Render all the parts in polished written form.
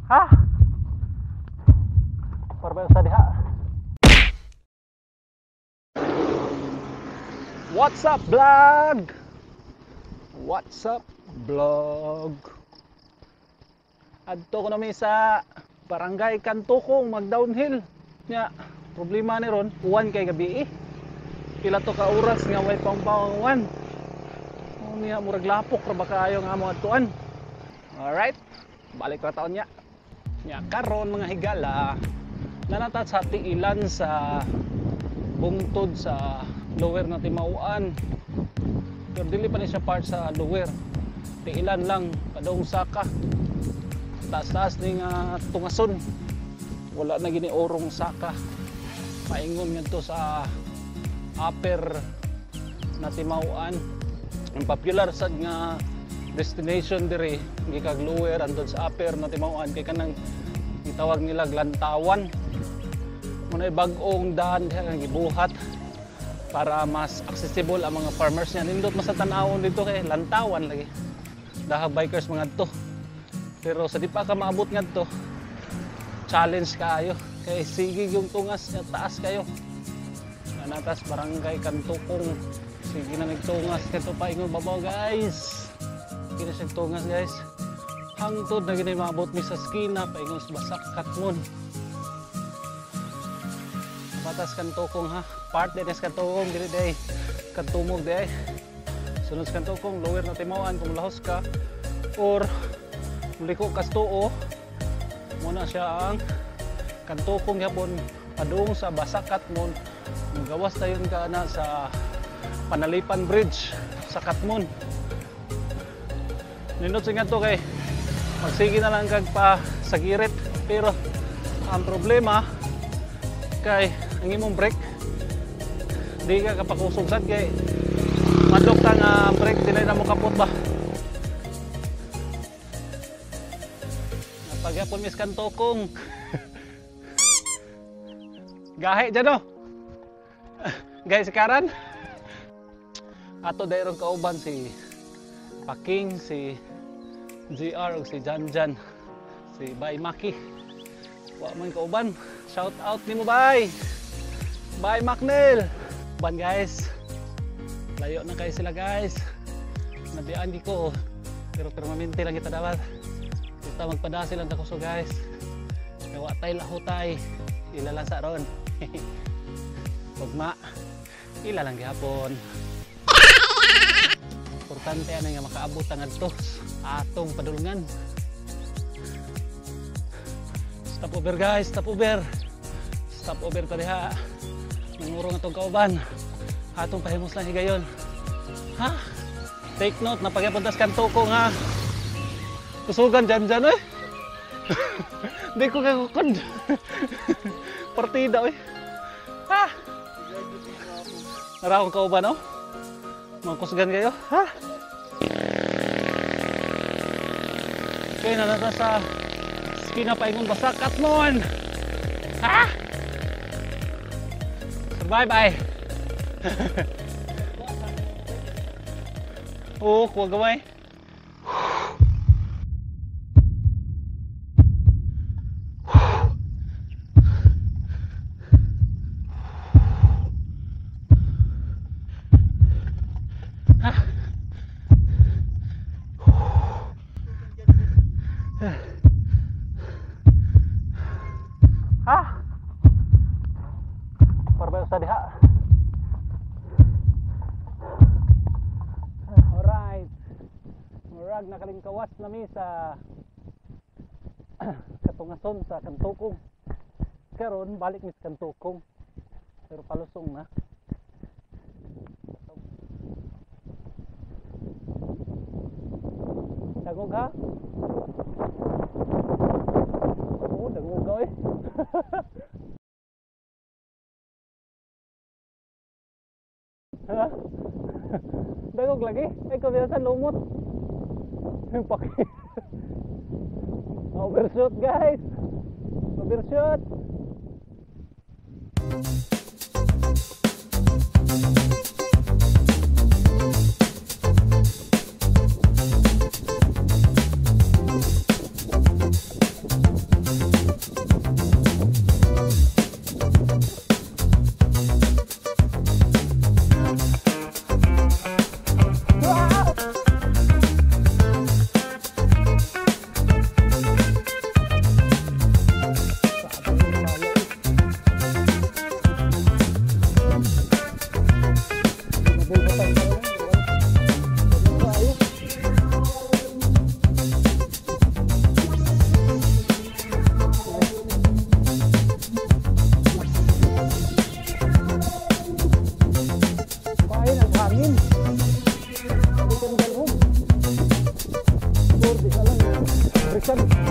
Ha? Parbayo sa diha. What's up vlog? What's up vlog? Adto ko namin sa Barangay Kantukong mag-downhill. Nya, problema ni ron, uwan kay gabi eh. Pila to ka oras nga way pang-pangan. Niya murag lapok ra ba kaayo nga mo adtuan. Alright, balik ra taon nya. Nya karon mga higala, nanatat sa tiilan sa bungtod sa lower na Timauan. Pero dili pa ni siya part sa lower. Tiilan lang kadong saka. Taas-taas ning tungason. Wala na gini orong saka. Paingon ngadto sa upper na Timauan. Ang popular sad nga destination diri gikag lower andun sa upper na Timauan kay kanang gitawag nila Lantawan. Munay bag-ong daan nga gibuhat para mas accessible ang mga farmers niya. Nindot mas sa tan-awon dito kay Lantawan lagi. Daha bikers mga to. Pero sa di pa ka maabot ngadto, challenge kayo. Kay sige yung tungas nga taas kayo. Natas Barangay Kantukong. Sige na nagtungas kato pa ingon babaw guys. Kini siya tungas guys. Hangtod na gini maabot mi sa skina paingon sa Basakat mon. Batas Kantukong ha. Part din sa Kantukong dili day. Kantumog day. Sunod sa Kantukong lower na Timauan kung lahos ka or muliko kastuo. Muna siya ang Kantukong yapon padung sa Basakat mon. Gawas tayon ka na sa Panalipan Bridge sa Katmon. Nindot sa nga to kay magsige na lang kag pa sa girit. Pero ang problema kay ang imong brake di ka kapakusog sad kay madok ka nga brake dinay na mo kapot ba. Napagyapon mis Kantukong. Gahe dyan o. Guys, karan ato dayron kauban si Paking, si GR ug si Janjan, si Bay Maki. Wa man kauban. Shout out nimo Bay. Bay Macnel. Ban guys. Layo na kayo sila guys. Nabian di ko. Pero permanente lang kita dapat. Kita magpadasil lang takuso guys. Kaya wa tay lahutay. Ilalasa ron. Pagma. Ilalang gihapon. Importante ano nga makaabot ang adto atong padulungan. Stop over guys, stop over. Stop over ta diha. Nangurong atong kauban. Atong pahimos lang higayon. Ha? Take note na pagyapuntas Kantukong ha. Kusugan dyan eh. Di ko kagukod. Partida eh. Ha? Narakong kauban oh. Magkusgan kayo, ha? Okay, nanata sa skina paingon Basakat mon. Ha? Bye-bye. Oh, kuha gamay. Ha? Parbayo sa diha. Alright. Murag nakalingkawas nami sa katungason sa Kantukong. Karon balik mis Kantukong. Pero palusong na. Dagog ha? Oo, dagog ka eh. Ha? Dagog lagi? Ay, kabiyasan lumot. Overshoot guys. Overshoot. Balikan.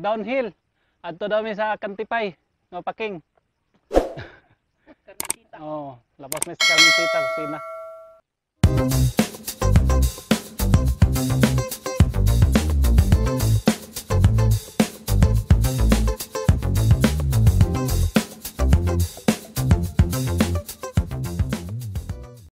Downhill adto daw mi sa Kantipay nga paking. Oh, labas mi sa Carmentita kusina.